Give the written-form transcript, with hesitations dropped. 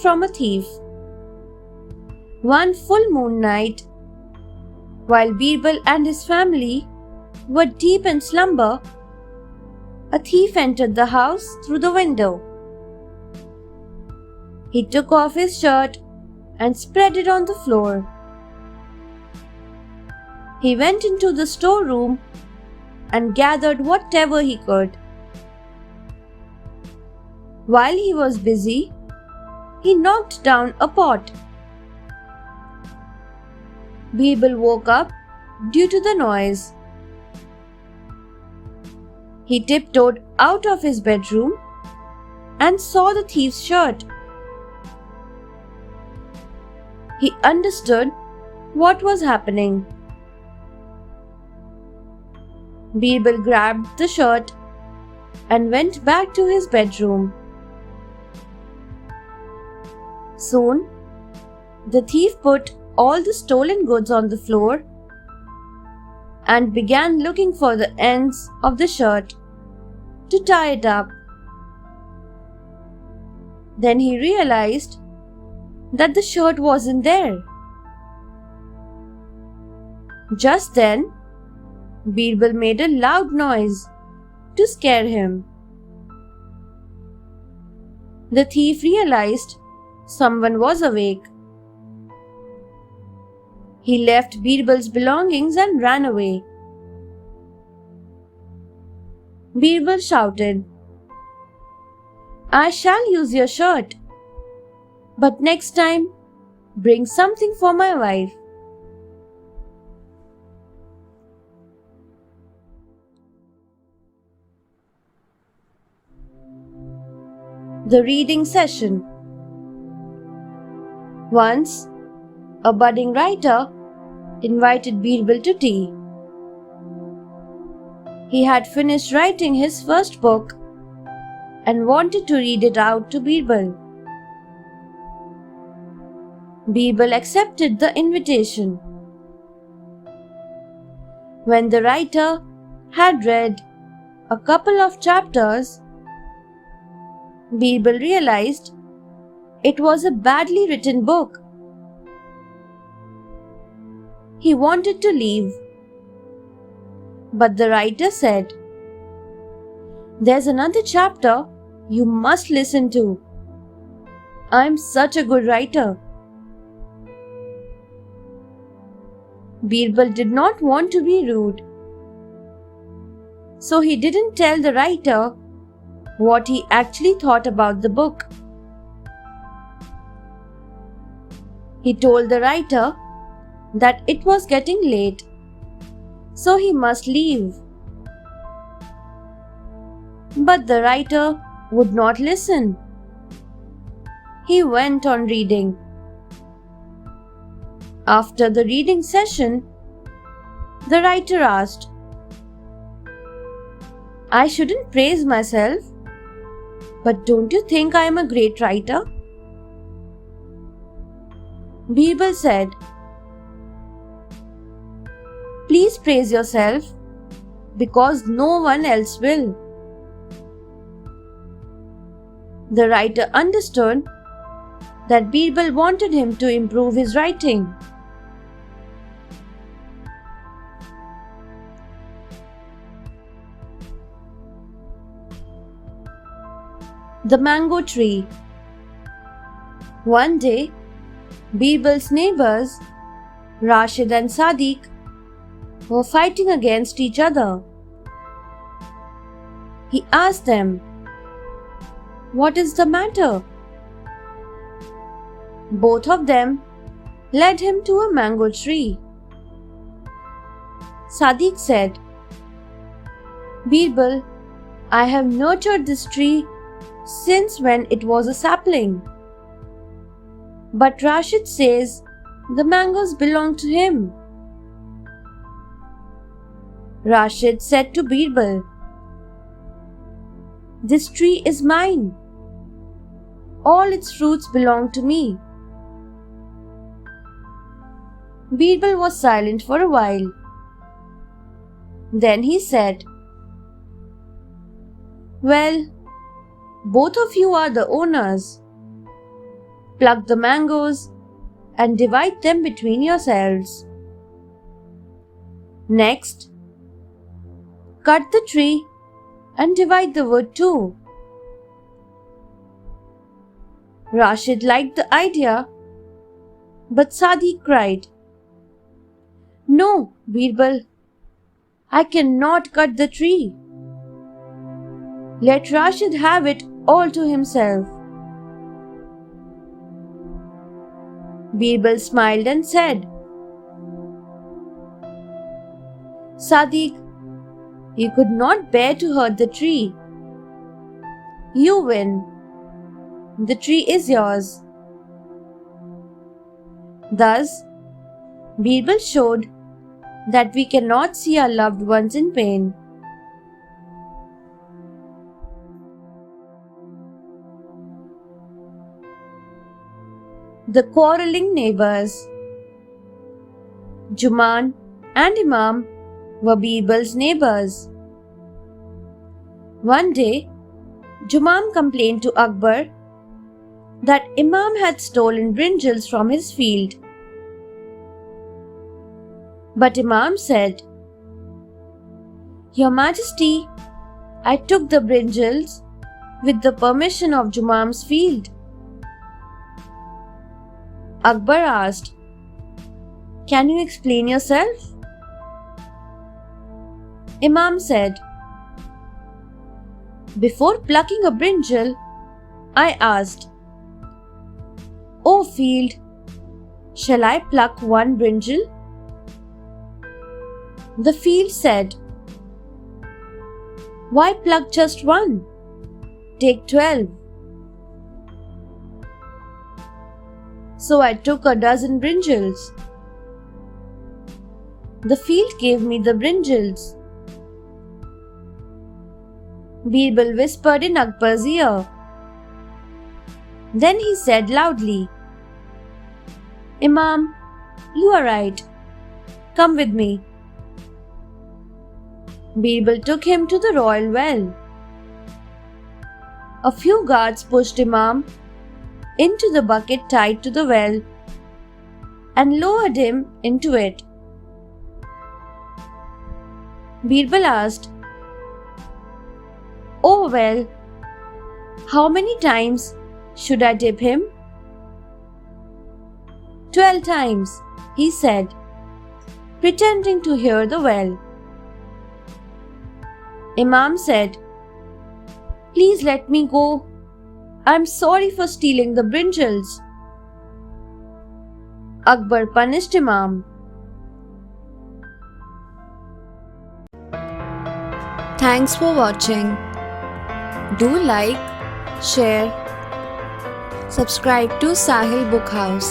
from a thief. One full moon night, while Birbal and his family were deep in slumber, a thief entered the house through the window. He took off his shirt and spread it on the floor. He went into the storeroom and gathered whatever he could. While he was busy, he knocked down a pot. Birbal woke up due to the noise. He tiptoed out of his bedroom and saw the thief's shirt. He understood what was happening. Birbal grabbed the shirt and went back to his bedroom. Soon, the thief put all the stolen goods on the floor and began looking for the ends of the shirt to tie it up. Then he realized that the shirt wasn't there. Just then, Birbal made a loud noise to scare him. The thief realized someone was awake. He left Birbal's belongings and ran away. Birbal shouted, "I shall use your shirt, but next time bring something for my wife." The reading session. Once, a budding writer invited Birbal to tea. He had finished writing his first book and wanted to read it out to Birbal. Birbal accepted the invitation. When the writer had read a couple of chapters, Birbal realized it was a badly written book. He wanted to leave, but the writer said, "There's another chapter you must listen to. I'm such a good writer." Birbal did not want to be rude, so he didn't tell the writer what he actually thought about the book. He told the writer that it was getting late, so he must leave. But the writer would not listen. He went on reading. After the reading session, the writer asked, "I shouldn't praise myself, but don't you think I am a great writer?" Birbal said, "Please praise yourself, because no one else will." The writer understood that Birbal wanted him to improve his writing. The mango tree. One day, Birbal's neighbors, Rashid and Sadiq, were fighting against each other. He asked them, "What is the matter?" Both of them led him to a mango tree. Sadiq said, "Birbal, I have nurtured this tree since when it was a sapling. But Rashid says the mangoes belong to him." Rashid said to Birbal, "This tree is mine. All its fruits belong to me." Birbal was silent for a while. Then he said, "Well, both of you are the owners. Pluck the mangoes and divide them between yourselves. Next, cut the tree and divide the wood too. Rashid liked the idea, but Sadiq cried, "No, Birbal, I cannot cut the tree. Let Rashid have it all to himself." Birbal smiled and said, "Sadiq, you could not bear to hurt the tree. You win. The tree is yours." Thus, Birbal showed that we cannot see our loved ones in pain. The quarreling neighbors. Juman and Imam were Birbal's neighbors. One day, Jumam complained to Akbar that Imam had stolen brinjals from his field. But Imam said, "Your Majesty, I took the brinjals with the permission of Jumam's field." Akbar asked, "Can you explain yourself?" Imam said, "Before plucking a brinjal, I asked, 'O field, shall I pluck one brinjal?' The field said, 'Why pluck just one? Take 12. So I took a dozen brinjals. The field gave me the brinjals." Birbal whispered in Akbar's ear. Then he said loudly, "Imam, you are right. Come with me." Birbal took him to the royal well. A few guards pushed Imam into the bucket tied to the well and lowered him into it. Birbal asked, "Oh well, how many times should I dip him?" 12 times, he said, pretending to hear the well. Imam said, "Please let me go. I'm sorry for stealing the brinjals." Akbar punished Imam. Thanks for watching. Do like, share, subscribe to Sahil Book House.